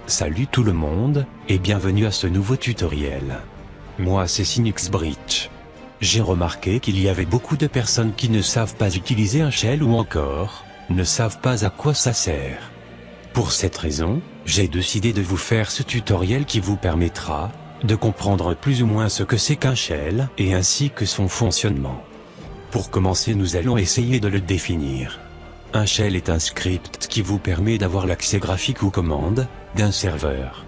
Salut tout le monde, et bienvenue à ce nouveau tutoriel. Moi c'est CynuxBridge. J'ai remarqué qu'il y avait beaucoup de personnes qui ne savent pas utiliser un shell ou encore, ne savent pas à quoi ça sert. Pour cette raison, j'ai décidé de vous faire ce tutoriel qui vous permettra de comprendre plus ou moins ce que c'est qu'un shell et ainsi que son fonctionnement. Pour commencer, nous allons essayer de le définir. Un shell est un script qui vous permet d'avoir l'accès graphique aux commandes d'un serveur.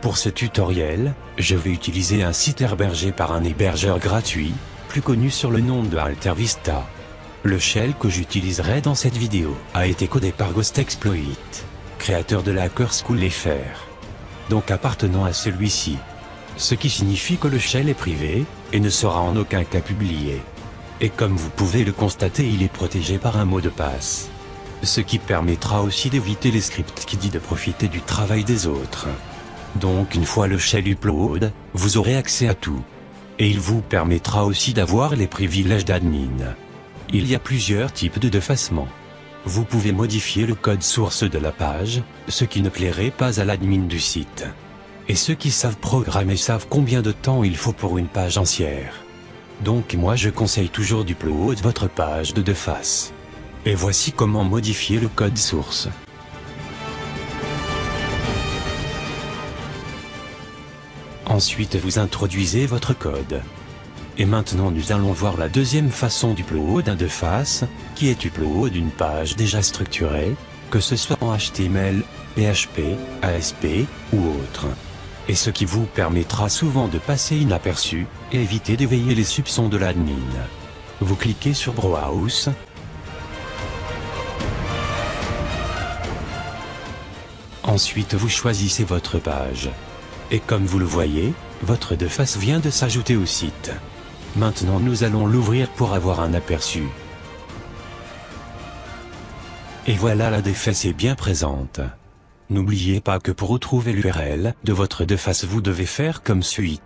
Pour ce tutoriel, je vais utiliser un site hébergé par un hébergeur gratuit, plus connu sur le nom de AlterVista. Le shell que j'utiliserai dans cette vidéo a été codé par GhostExploit, créateur de la Hacker School FR. Donc appartenant à celui-ci. Ce qui signifie que le shell est privé, et ne sera en aucun cas publié. Et comme vous pouvez le constater, il est protégé par un mot de passe. Ce qui permettra aussi d'éviter les scripts qui disent de profiter du travail des autres. Donc une fois le shell upload, vous aurez accès à tout. Et il vous permettra aussi d'avoir les privilèges d'admin. Il y a plusieurs types de defacement. Vous pouvez modifier le code source de la page, ce qui ne plairait pas à l'admin du site. Et ceux qui savent programmer savent combien de temps il faut pour une page entière. Donc moi je conseille toujours d'upload votre page de deface. Et voici comment modifier le code source. Ensuite vous introduisez votre code. Et maintenant nous allons voir la deuxième façon d'upload un deface, qui est upload une page déjà structurée, que ce soit en HTML, PHP, ASP, ou autre. Et ce qui vous permettra souvent de passer inaperçu, et éviter d'éveiller les soupçons de l'admin. Vous cliquez sur Browse. Ensuite vous choisissez votre page. Et comme vous le voyez, votre deface vient de s'ajouter au site. Maintenant nous allons l'ouvrir pour avoir un aperçu. Et voilà, la deface est bien présente. N'oubliez pas que pour retrouver l'URL de votre deface vous devez faire comme suit.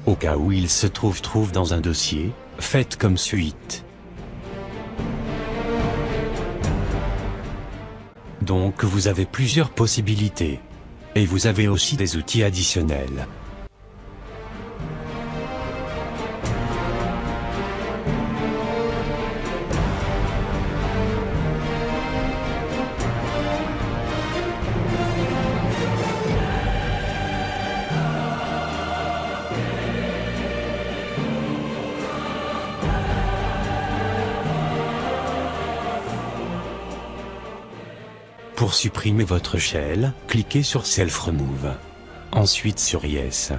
Au cas où il se trouve dans un dossier, faites comme suit. Donc vous avez plusieurs possibilités. Et vous avez aussi des outils additionnels. Pour supprimer votre shell, cliquez sur Self Remove. Ensuite sur Yes.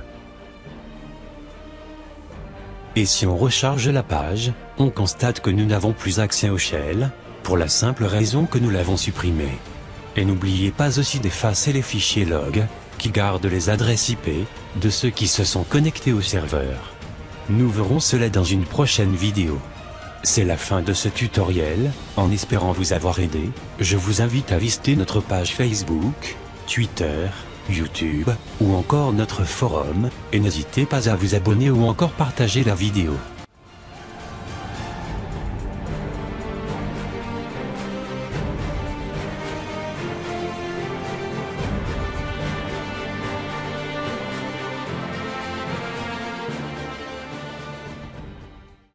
Et si on recharge la page, on constate que nous n'avons plus accès au shell, pour la simple raison que nous l'avons supprimé. Et n'oubliez pas aussi d'effacer les fichiers log, qui gardent les adresses IP, de ceux qui se sont connectés au serveur. Nous verrons cela dans une prochaine vidéo. C'est la fin de ce tutoriel. En espérant vous avoir aidé, je vous invite à visiter notre page Facebook, Twitter, YouTube, ou encore notre forum, et n'hésitez pas à vous abonner ou encore partager la vidéo.